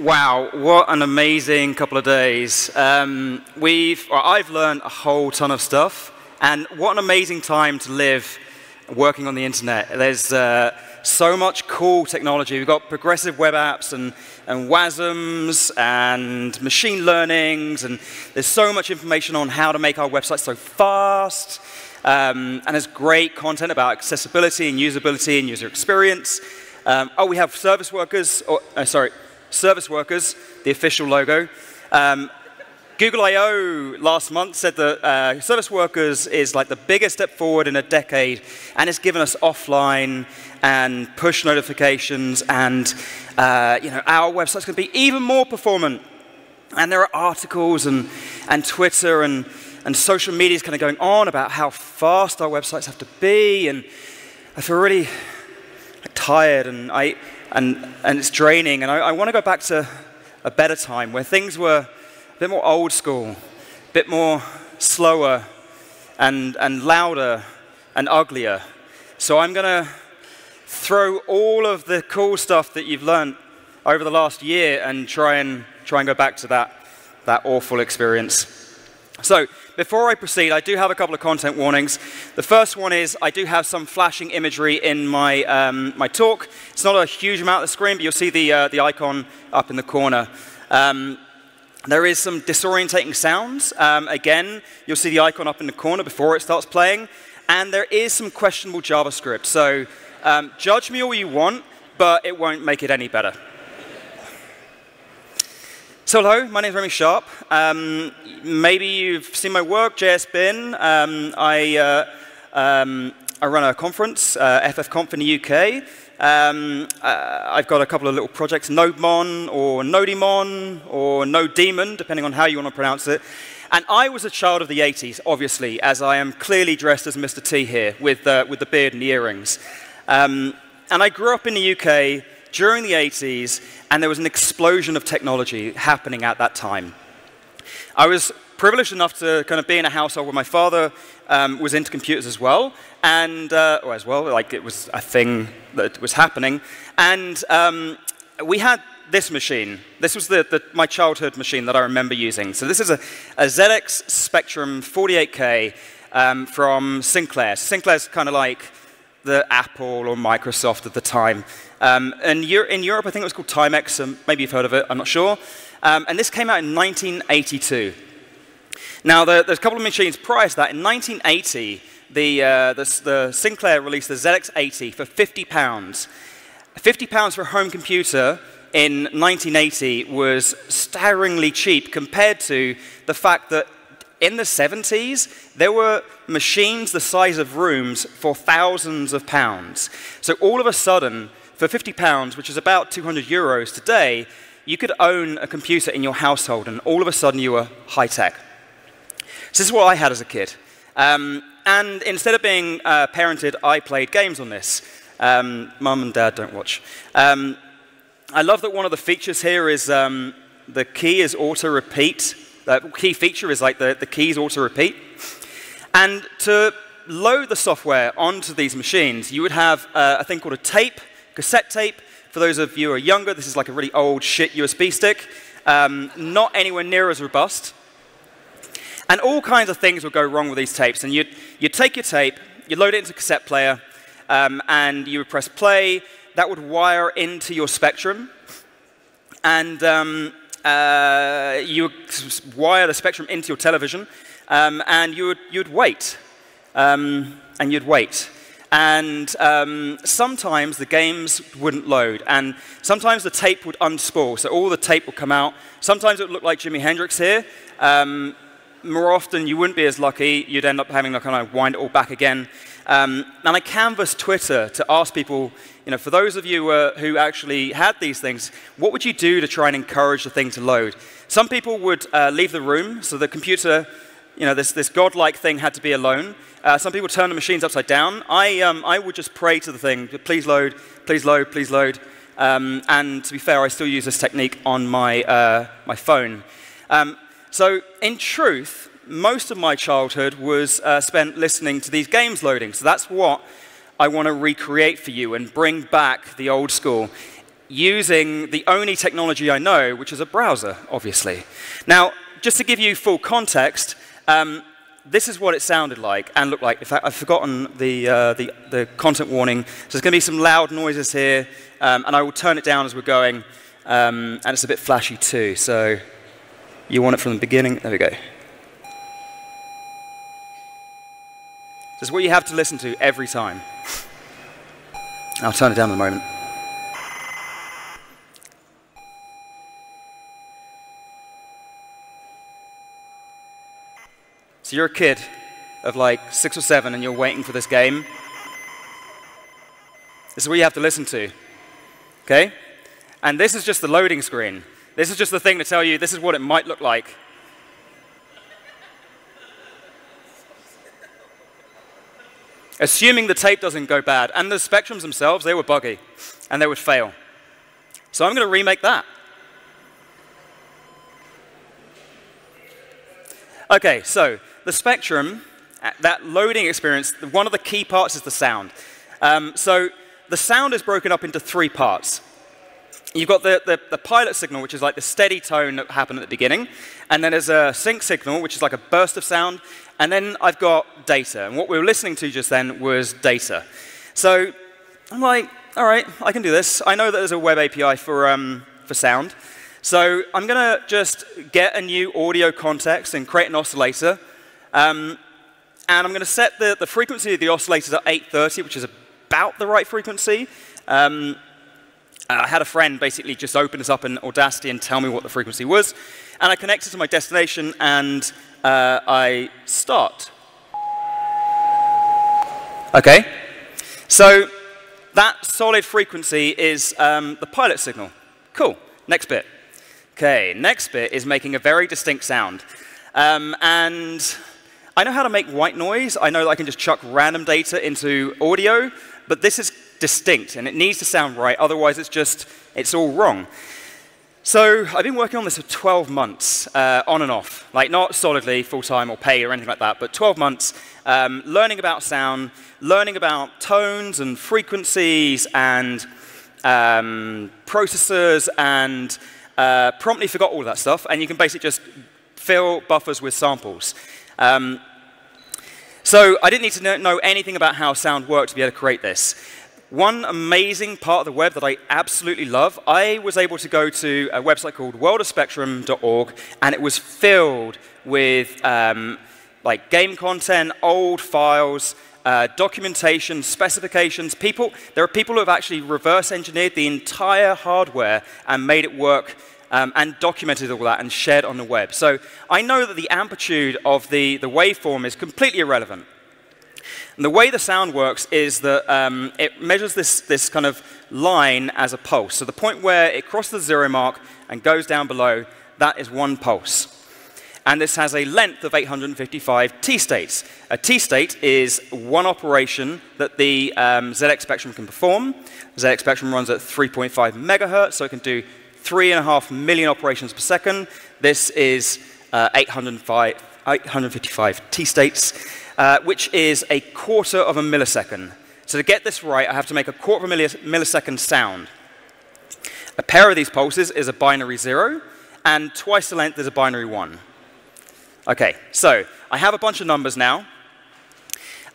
Wow, what an amazing couple of days. I've learned a whole ton of stuff, and what an amazing time to live working on the internet. There's so much cool technology. We've got progressive web apps and WASMs and machine learnings, and there's so much information on how to make our websites so fast. And there's great content about accessibility and usability and user experience. We have service workers, Service Workers, the official logo. Google I/O last month said that Service Workers is like the biggest step forward in a decade, and it's given us offline and push notifications, and our website's going to be even more performant. And there are articles and Twitter and social media is kind of going on about how fast our websites have to be, and I feel really tired and it's draining, and I want to go back to a better time where things were a bit more old school, a bit more slower and louder and uglier. So I'm going to throw all of the cool stuff that you've learned over the last year and try and go back to that awful experience. So before I proceed, I do have a couple of content warnings. The first one is I do have some flashing imagery in my my talk. It's not a huge amount of the screen, but you'll see the icon up in the corner. There is some disorientating sounds. Again, you'll see the icon up in the corner before it starts playing. And there is some questionable JavaScript. So judge me all you want, but it won't make it any better. So hello, my name is Remy Sharp. Maybe you've seen my work, JSBin. I run a conference, FFconf in the UK. I've got a couple of little projects, NodeMon or Nodemon or NodeDemon, depending on how you want to pronounce it. And I was a child of the 80s, obviously, as I am clearly dressed as Mr. T here with the beard and the earrings. And I grew up in the UK during the 80s, and there was an explosion of technology happening at that time. I was privileged enough to kind of be in a household where my father was into computers as well, and like it was a thing that was happening. And we had this machine. This was my childhood machine that I remember using. So this is a ZX Spectrum 48K from Sinclair. Sinclair's kind of like the Apple or Microsoft at the time. And in Europe, I think it was called Timex. Maybe you've heard of it, I'm not sure. And this came out in 1982. Now, there's a couple of machines prior to that. In 1980, the Sinclair released the ZX80 for £50. £50 for a home computer in 1980 was staggeringly cheap compared to the fact that in the 70s, there were machines the size of rooms for thousands of pounds. So all of a sudden, for £50, which is about 200 euros today, you could own a computer in your household, and all of a sudden you were high-tech. So this is what I had as a kid. And instead of being parented, I played games on this. Mum and Dad don't watch. I love that one of the features here is the key is auto-repeat. The key feature is like the keys auto-repeat. And to load the software onto these machines, you would have a thing called a tape, cassette tape. For those of you who are younger, this is like a really old shit USB stick, not anywhere near as robust. And all kinds of things would go wrong with these tapes. And you'd take your tape, you'd load it into a cassette player, and you would press play. That would wire into your Spectrum. And you would wire the Spectrum into your television, and you'd wait. And you'd wait. And sometimes the games wouldn't load, and sometimes the tape would unspool, so all the tape would come out. Sometimes it would look like Jimi Hendrix here. More often, you wouldn't be as lucky. You'd end up having to kind of wind it all back again. And I canvassed Twitter to ask people, for those of you who actually had these things, what would you do to try and encourage the thing to load? Some people would leave the room, so the computer, this godlike thing had to be alone. Some people turn the machines upside down. I would just pray to the thing, please load, please load, please load. And to be fair, I still use this technique on my phone. So in truth, most of my childhood was spent listening to these games loading. So that's what I want to recreate for you and bring back the old school. using the only technology I know, which is a browser, obviously. Now, just to give you full context, this is what it sounded like and looked like. In fact, I've forgotten the content warning. So there's going to be some loud noises here, and I will turn it down as we're going. And it's a bit flashy too, so you want it from the beginning. There we go. This is what you have to listen to every time. I'll turn it down in a moment. So you're a kid of like 6 or 7 and you're waiting for this game. This is what you have to listen to. Okay? And this is just the loading screen. This is just the thing to tell you this is what it might look like. Assuming the tape doesn't go bad. And the spectrums themselves, they were buggy. And they would fail. So I'm going to remake that. OK, so the spectrum, that loading experience, one of the key parts is the sound. So the sound is broken up into 3 parts. You've got the pilot signal, which is like the steady tone that happened at the beginning. And then there's a sync signal, which is like a burst of sound. And then I've got data. And what we were listening to just then was data. So I'm like, all right, I can do this. I know that there's a web API for sound. So I'm going to just get a new audio context and create an oscillator. And I'm going to set the frequency of the oscillator to 830, which is about the right frequency. I had a friend basically just open this up in Audacity and tell me what the frequency was. And I connect it to my destination, and I start. OK. So that solid frequency is the pilot signal. Cool. Next bit. OK, next bit is making a very distinct sound. And I know how to make white noise. I know that I can just chuck random data into audio. But this is distinct, and it needs to sound right. Otherwise, it's all wrong. So I've been working on this for 12 months, on and off. Like, not solidly, full-time or paid or anything like that, but 12 months learning about sound, learning about tones and frequencies and processors, and promptly forgot all of that stuff. And you can basically just fill buffers with samples. So I didn't need to know anything about how sound worked to be able to create this. One amazing part of the web that I absolutely love, I was able to go to a website called worldofspectrum.org, and it was filled with like game content, old files, documentation, specifications. There are people who have actually reverse engineered the entire hardware and made it work and documented all that and shared on the web. So I know that the amplitude of the waveform is completely irrelevant. And the way the sound works is that it measures this kind of line as a pulse. So the point where it crosses the 0 mark and goes down below, that is 1 pulse. And this has a length of 855 T-states. A T-state is one operation that the ZX Spectrum can perform. The ZX Spectrum runs at 3.5 megahertz, so it can do 3.5 million operations per second. This is 855 T-states, which is a quarter of a millisecond. So to get this right, I have to make a quarter of a millisecond sound. A pair of these pulses is a binary 0, and twice the length is a binary 1. OK, so I have a bunch of numbers now,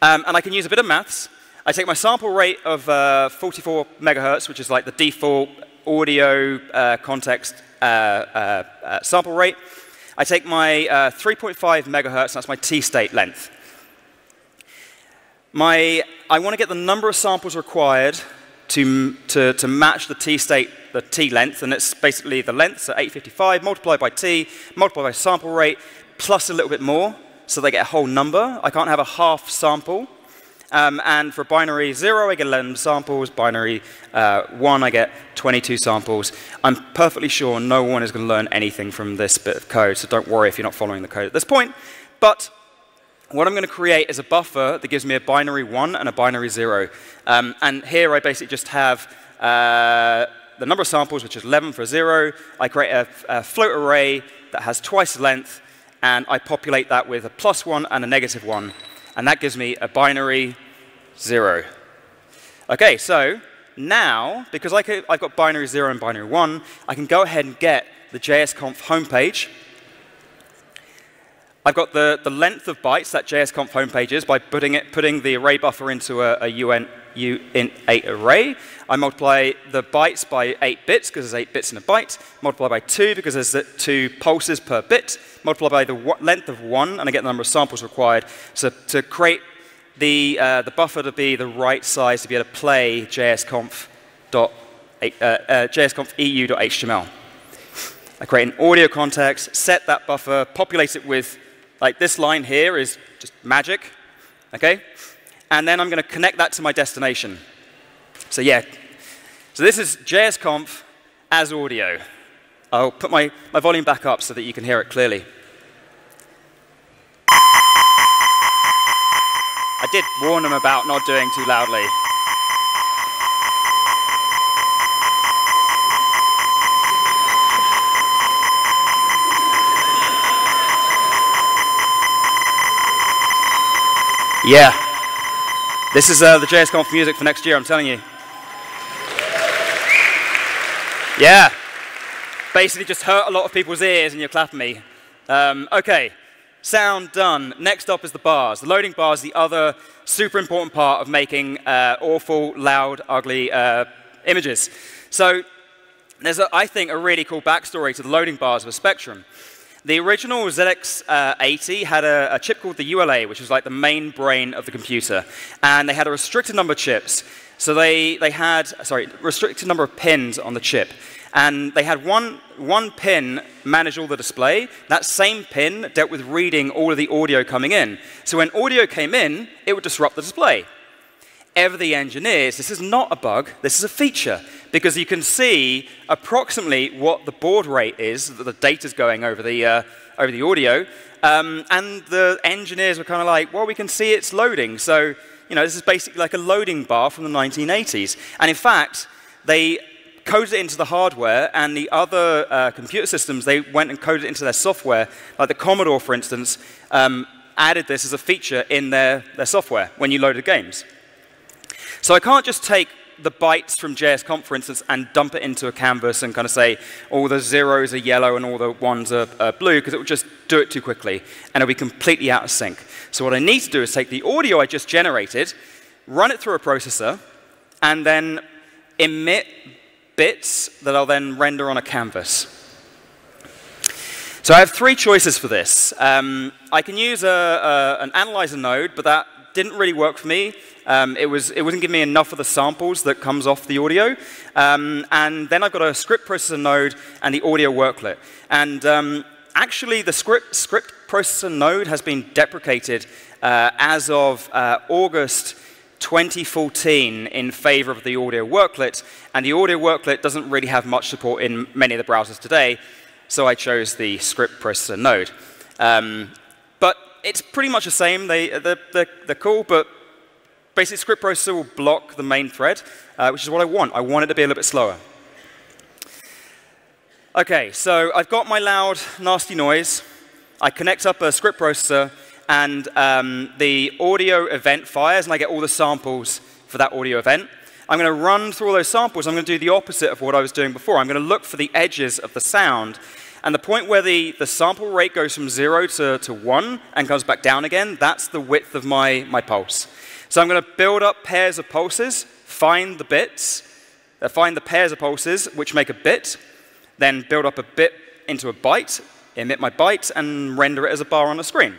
and I can use a bit of maths. I take my sample rate of 44 megahertz, which is like the default audio context sample rate. I take my 3.5 megahertz, that's my T-state length. I want to get the number of samples required to match the T-state, the T length, and it's basically the length, so 855 multiplied by T, multiplied by sample rate, plus a little bit more, so they get a whole number. I can't have a half sample. And for binary 0, I get 11 samples. Binary 1, I get 22 samples. I'm perfectly sure no one is going to learn anything from this bit of code, so don't worry if you're not following the code at this point. But what I'm going to create is a buffer that gives me a binary 1 and a binary 0. And here I basically just have the number of samples, which is 11 for 0. I create a float array that has twice the length, and I populate that with a +1 and a -1. And that gives me a binary 0. OK, so now, because I've got binary 0 and binary 1, I can go ahead and get the JSConf homepage. I've got the length of bytes that JSConf homepage is by putting the array buffer into a uint8 array. I multiply the bytes by 8 bits, because there's 8 bits in a byte. Multiply by 2, because there's 2 pulses per bit. Multiply by the length of 1, and I get the number of samples required. So to create the buffer to be the right size to be able to play JSConf.eu.html. I create an audio context, set that buffer, populate it with, like this line here is just magic, okay? And then I'm going to connect that to my destination. So yeah, so this is JSConf as audio. I'll put my volume back up so that you can hear it clearly. I did warn them about not doing too loudly. Yeah, this is the JSConf music for next year, I'm telling you. Yeah, basically just hurt a lot of people's ears and you're clapping me. Okay, sound done. Next up is the bars. The loading bar is the other super important part of making awful, loud, ugly images. So there's, I think, a really cool backstory to the loading bars of a Spectrum. The original ZX80 had a chip called the ULA, which was like the main brain of the computer. And they had a restricted number of chips. So they had, restricted number of pins on the chip. And they had one pin manage all the display. That same pin dealt with reading all of the audio coming in. So when audio came in, it would disrupt the display. Ever the engineers, this is not a bug, this is a feature. Because you can see approximately what the baud rate is, that the data's going over the audio. And the engineers were kind of like, well, we can see it's loading. So, you know, this is basically like a loading bar from the 1980s. And in fact, they coded it into the hardware, and the other computer systems, they went and coded it into their software. Like the Commodore, for instance, added this as a feature in their software when you loaded games. So I can't just take the bytes from JSConf, for instance, and dump it into a canvas and kind of say all the zeros are yellow and all the ones are blue, because it would just do it too quickly, and it'll be completely out of sync. So what I need to do is take the audio I just generated, run it through a processor, and then emit bits that I'll then render on a canvas. So I have 3 choices for this. I can use an analyzer node, but that didn't really work for me. It wasn't giving me enough of the samples that comes off the audio. And then I've got a script processor node and the audio worklet. And actually, the script processor node has been deprecated as of August 2014 in favor of the audio worklet. And the audio worklet doesn't really have much support in many of the browsers today. So I chose the script processor node. But it's pretty much the same. They're cool, but basically script processor will block the main thread, which is what I want. I want it to be a little bit slower. OK, so I've got my loud, nasty noise. I connect up a script processor, and the audio event fires, and I get all the samples for that audio event. I'm going to run through all those samples. I'm going to do the opposite of what I was doing before. I'm going to look for the edges of the sound. And the point where the sample rate goes from 0 to 1 and comes back down again, that's the width of my pulse. So I'm going to build up pairs of pulses, find the bits, find the pairs of pulses which make a bit, then build up a bit into a byte, emit my byte, and render it as a bar on the screen.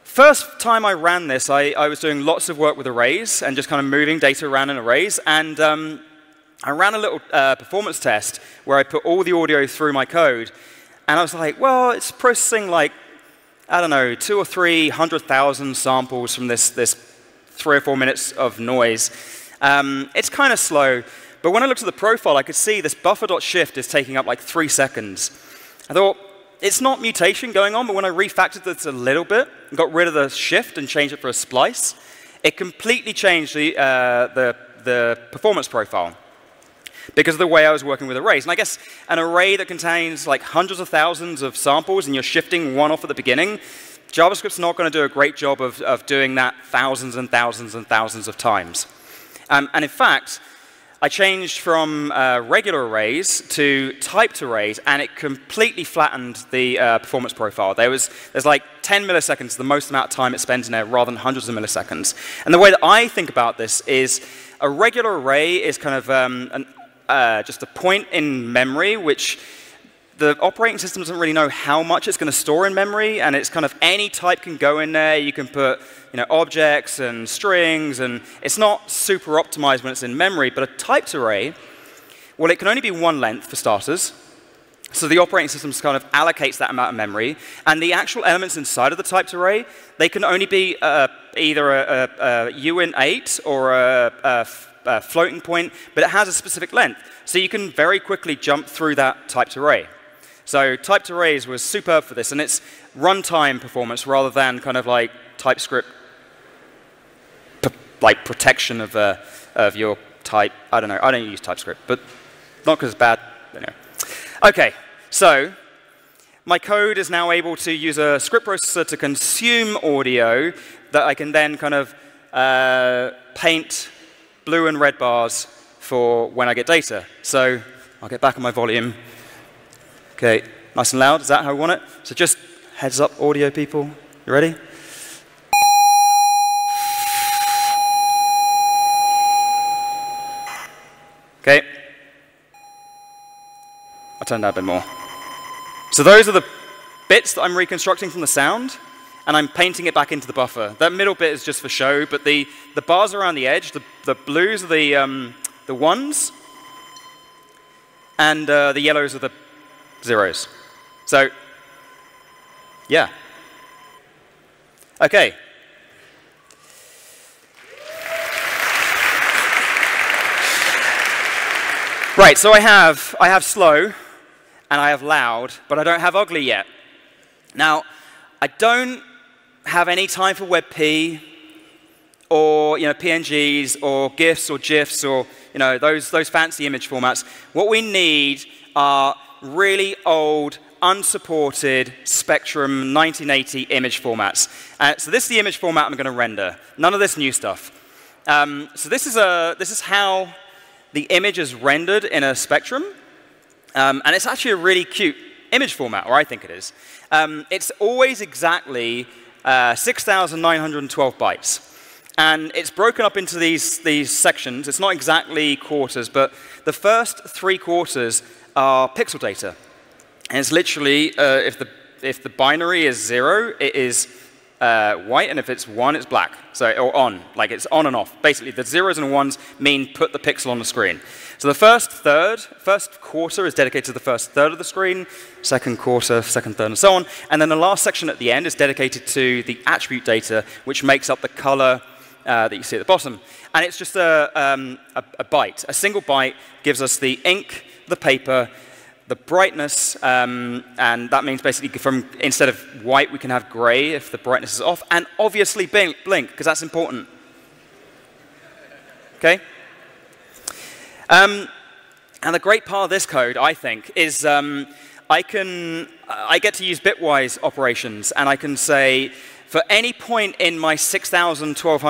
First time I ran this, I was doing lots of work with arrays and just kind of moving data around in arrays. And I ran a little performance test where I put all the audio through my code. And I was like, well, it's processing like, I don't know, 200,000 or 300,000 samples from this 3 or 4 minutes of noise. It's kind of slow. But when I looked at the profile, I could see this buffer.shift is taking up like 3 seconds. I thought, it's not mutation going on, but when I refactored this a little bit, and got rid of the shift and changed it for a splice, it completely changed the performance profile because of the way I was working with arrays. And I guess an array that contains like hundreds of thousands of samples and you're shifting one off at the beginning, JavaScript's not going to do a great job of doing that thousands and thousands and thousands of times. And in fact, I changed from regular arrays to typed arrays, and it completely flattened the performance profile. There's like 10 milliseconds, the most amount of time it spends in there, rather than hundreds of milliseconds. And the way that I think about this is a regular array is kind of just a point in memory, which the operating system doesn't really know how much it's going to store in memory, and it's kind of any type can go in there. You can put objects and strings, and it's not super optimized when it's in memory. But a typed array, well, it can only be one length for starters. So the operating system kind of allocates that amount of memory. And the actual elements inside of the typed array, they can only be either a uint8 or a floating point, but it has a specific length. So you can very quickly jump through that typed array. So typed arrays was superb for this, and it's runtime performance rather than kind of like TypeScript like protection of your type. I don't know. I don't use TypeScript, but not because it's bad. Anyway. OK, so my code is now able to use a script processor to consume audio that I can then kind of paint blue and red bars for when I get data. So I'll get back on my volume. OK, nice and loud. Is that how I want it? So just heads up, audio people. You ready? OK. I'll turn down a bit more. So those are the bits that I'm reconstructing from the sound, and I'm painting it back into the buffer. That middle bit is just for show, but the bars around the edge, the blues are the ones, and the yellows are the zeros. So, yeah. OK. Right, so I have slow, and I have loud, but I don't have ugly yet. Now, I don't have any time for WebP or PNGs or GIFs or GIFs or those fancy image formats. What we need are really old, unsupported Spectrum 1980 image formats. So this is the image format I'm going to render. None of this new stuff. So this is how the image is rendered in a Spectrum. And it's actually a really cute image format, or I think it is. It's always exactly 6,912 bytes. And it's broken up into these sections. It's not exactly quarters, but the first 3 quarters are pixel data. And it's literally, if the binary is 0, it is white, and if it's 1, it's black. So, or on, like it's on and off. Basically, the zeros and ones mean put the pixel on the screen. So the first quarter is dedicated to the first third of the screen, second quarter, second third, and so on. And then the last section at the end is dedicated to the attribute data, which makes up the color that you see at the bottom. And it's just a byte. A single byte gives us the ink, the paper, the brightness, and that means basically instead of white, we can have gray if the brightness is off, and obviously blink, because that's important. OK? And the great part of this code, I think, is I get to use bitwise operations, and I can say, for any point in my 6,912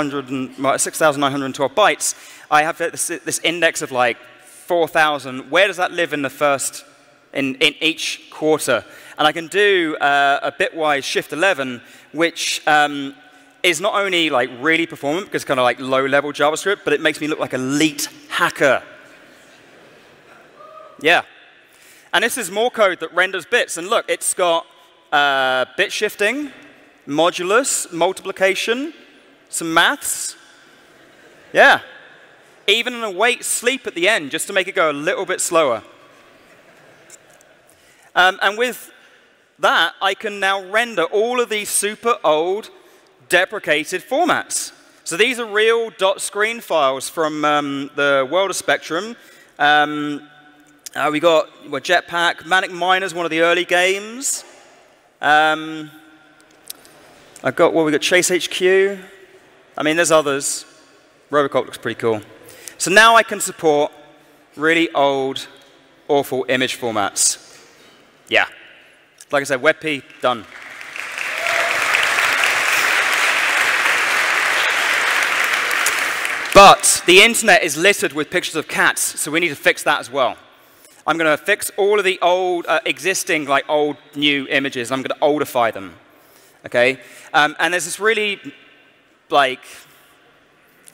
bytes, I have this index of like 4,000. Where does that live in the first, in each quarter? And I can do a bitwise shift 11, which is not only like really performant because it's kind of like low-level JavaScript, but it makes me look like an elite hacker. Yeah. And this is more code that renders bits. And look, it's got bit shifting, modulus, multiplication, some maths. Yeah. Even an await sleep at the end, just to make it go a little bit slower. And with that, I can now render all of these super old, deprecated formats. So these are real .screen files from the world of Spectrum. We got Jetpack, Manic Miner's one of the early games. We got Chase HQ. I mean, there's others. Robocop looks pretty cool. So now I can support really old, awful image formats. Yeah. Like I said, WebP, done. But the internet is littered with pictures of cats, so we need to fix that as well. I'm going to fix all of the old, existing, like old, new images. I'm going to oldify them. Okay? And there's this really, like,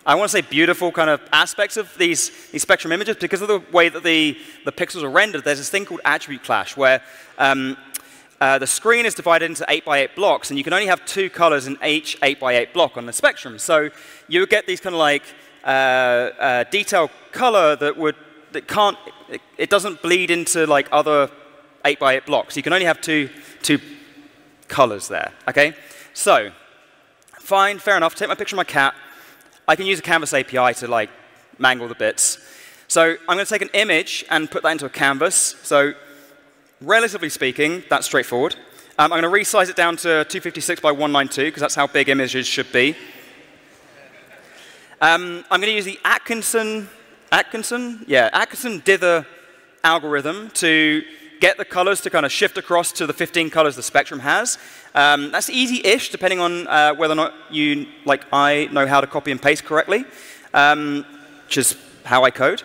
I want to say beautiful kind of aspects of these spectrum images because of the way that the pixels are rendered. There's this thing called attribute clash where the screen is divided into 8x8 blocks, and you can only have 2 colors in each 8x8 block on the spectrum. So you would get these kind of like detailed color it doesn't bleed into like other 8x8 blocks. You can only have two colors there. Okay, so fine, fair enough. Take my picture of my cat. I can use a Canvas API to like mangle the bits. So I'm going to take an image and put that into a canvas. So relatively speaking, that's straightforward. I'm going to resize it down to 256 by 192 because that's how big images should be. I'm going to use the Atkinson dither algorithm to get the colors to kind of shift across to the 15 colors the spectrum has. That's easy-ish, depending on whether or not you, like I, know how to copy and paste correctly, which is how I code.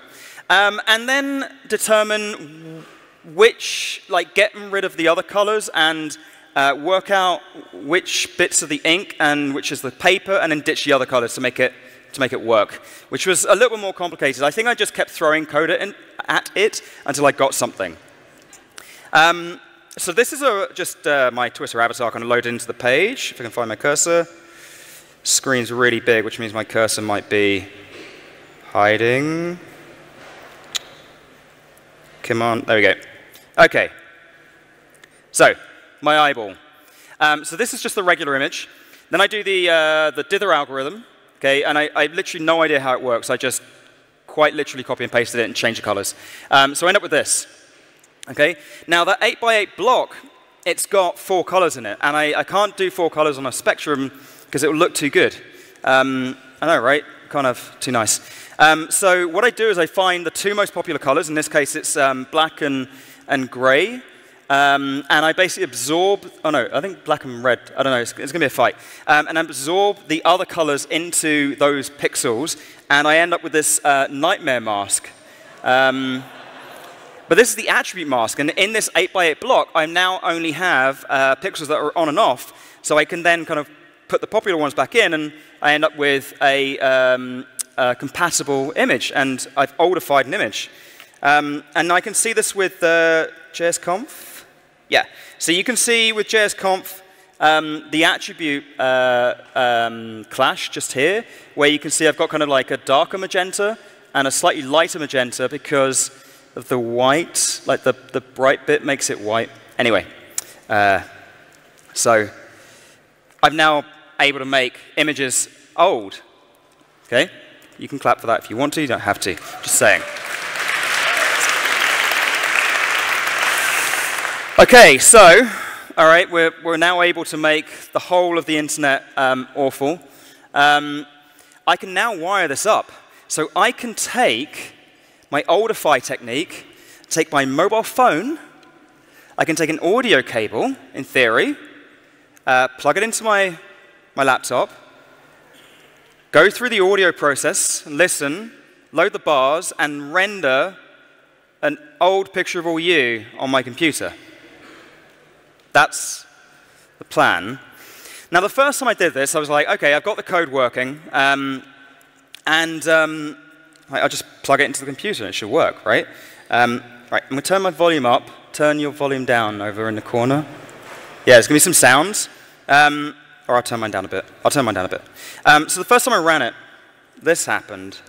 And then determine getting rid of the other colors and work out which bits of the ink and which is the paper, and then ditch the other colors to make it work, which was a little bit more complicated. I think I just kept throwing code at it until I got something. So this is just my Twitter avatar kind of loaded into the page. If I can find my cursor. Screen's really big, which means my cursor might be hiding. Come on, there we go. OK. So my eyeball. So this is just the regular image. Then I do the dither algorithm. Okay, and I literally no idea how it works. I just quite literally copy and pasted it and change the colors. So I end up with this. Okay, now that 8x8 block, it's got 4 colors in it, and I can't do 4 colors on a spectrum because it will look too good. I know, right? Kind of too nice. So what I do is I find the 2 most popular colors. In this case, it's black and gray. And I basically absorb, oh no, I think black and red, I don't know, it's going to be a fight. And I absorb the other colors into those pixels, and I end up with this nightmare mask. But this is the attribute mask, and in this 8x8 block, I now only have pixels that are on and off, so I can then kind of put the popular ones back in, and I end up with a compatible image, and I've oldified an image. And I can see this with JSConf. Yeah, so you can see with JSConf the attribute clash just here, where you can see I've got kind of like a darker magenta and a slightly lighter magenta because of the white, like the bright bit makes it white. Anyway, so I'm now able to make images old. Okay, you can clap for that if you want to. You don't have to. Just saying. Okay, so, all right, we're now able to make the whole of the internet awful. I can now wire this up. So I can take my oldify technique, take my mobile phone, I can take an audio cable, in theory, plug it into my laptop, go through the audio process, listen, load the bars, and render an old picture of all you on my computer. That's the plan. Now, the first time I did this, I was like, OK, I've got the code working. I'll just plug it into the computer, and it should work, right? Right, I'm going to turn my volume up. Turn your volume down over in the corner. Yeah, there's going to be some sounds. Or I'll turn mine down a bit. I'll turn mine down a bit. So the first time I ran it, this happened.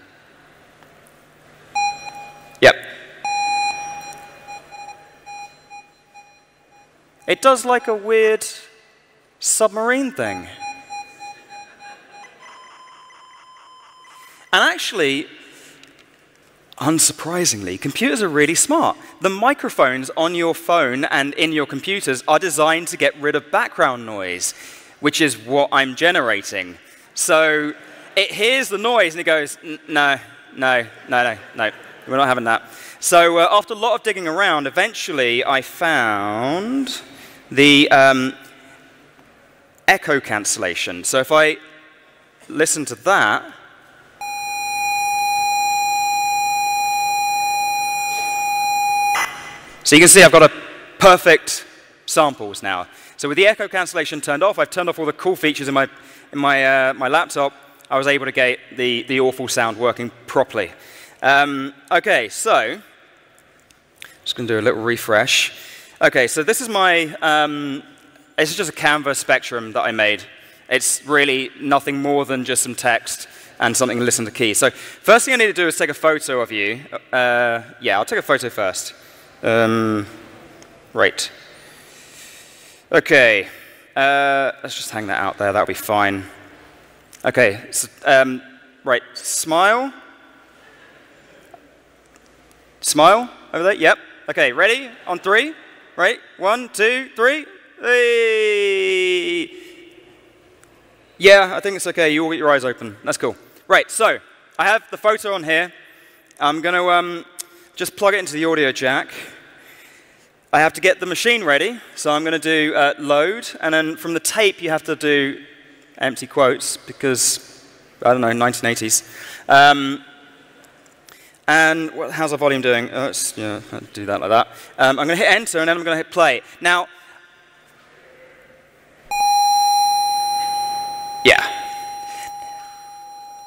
Yep. It does like a weird submarine thing. And actually, unsurprisingly, computers are really smart. The microphones on your phone and in your computers are designed to get rid of background noise, which is what I'm generating. So it hears the noise and it goes, no, no, no, no, no, we're not having that. So after a lot of digging around, eventually I found the echo cancellation. So if I listen to that, So you can see I've got a perfect samples now. So with the echo cancellation turned off, I've turned off all the cool features in my laptop. I was able to get the awful sound working properly. OK, so just going to do a little refresh. OK, so this is my this is just a Canva spectrum that I made. It's really nothing more than just some text and something to listen to keys. So first thing I need to do is take a photo of you. Yeah, I'll take a photo first. Right. OK. Let's just hang that out there. That'll be fine. OK. So, right. Smile. Smile over there. Yep. OK. Ready? On 3. Right. 1, 2, 3. Hey. Yeah, I think it's OK. You all get your eyes open. That's cool. Right. So I have the photo on here. I'm going to just plug it into the audio jack. I have to get the machine ready, so I'm going to do load, and then from the tape you have to do empty quotes because, I don't know, 1980s. And how's our volume doing? Let's do that like that. I'm going to hit enter, and then I'm going to hit play. Now, yeah.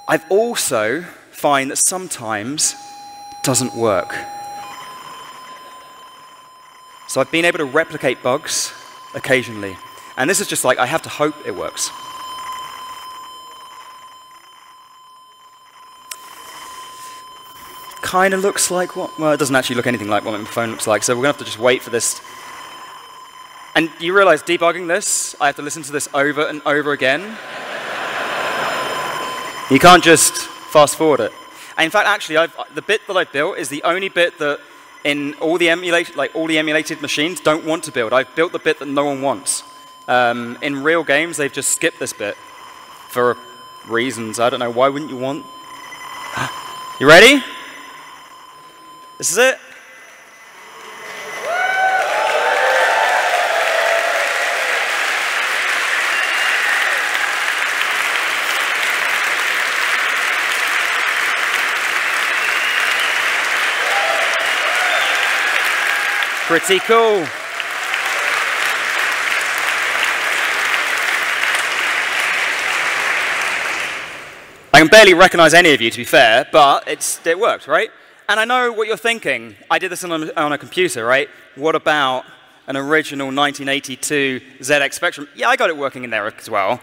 I've also find that sometimes it doesn't work. So I've been able to replicate bugs occasionally. And this is just like, I have to hope it works. Kind of looks like what, well, it doesn't actually look anything like what my phone looks like, so we're going to have to just wait for this. And you realize debugging this, I have to listen to this over and over again. You can't just fast forward it. And in fact, actually, the bit that I built is the only bit that in all the emulated machines don't want to build. I've built the bit that no one wants. In real games, they've just skipped this bit for reasons. I don't know. Why wouldn't you want? You ready? This is it. Pretty cool. I can barely recognize any of you, to be fair, but it worked, right? And I know what you're thinking. I did this on a computer, right? What about an original 1982 ZX Spectrum? Yeah, I got it working in there as well.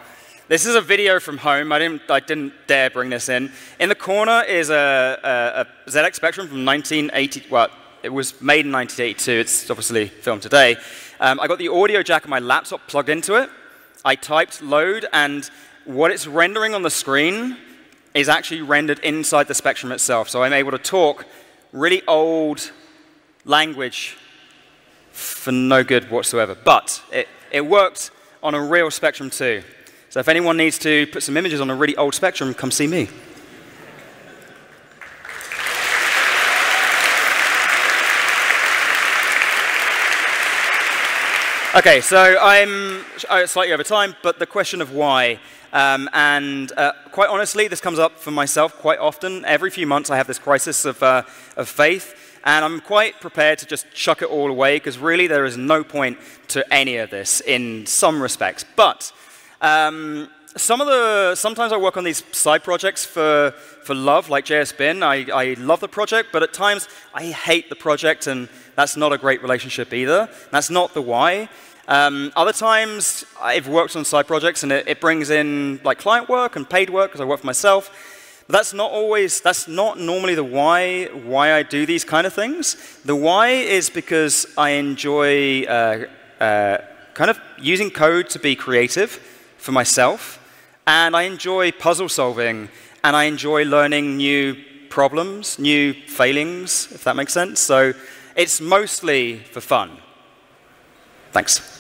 This is a video from home. I didn't dare bring this in. In the corner is a ZX Spectrum from 1980. Well, it was made in 1982. It's obviously filmed today. I got the audio jack of my laptop plugged into it. I typed load, and what it's rendering on the screen is actually rendered inside the Spectrum itself. So I'm able to talk really old language for no good whatsoever. But it worked on a real Spectrum too. So if anyone needs to put some images on a really old Spectrum, come see me. OK, so I'm slightly over time, but the question of why. Quite honestly, this comes up for myself quite often. Every few months, I have this crisis of faith. And I'm quite prepared to just chuck it all away, because really there is no point to any of this in some respects. But sometimes I work on these side projects for love, like JSBin. I love the project, but at times I hate the project, and that's not a great relationship either. That's not the why. Other times I've worked on side projects, and it brings in like client work and paid work because I work for myself. But that's not normally the why I do these kind of things. The why is because I enjoy kind of using code to be creative for myself. And I enjoy puzzle solving, and I enjoy learning new problems, new failings, if that makes sense. So it's mostly for fun. Thanks.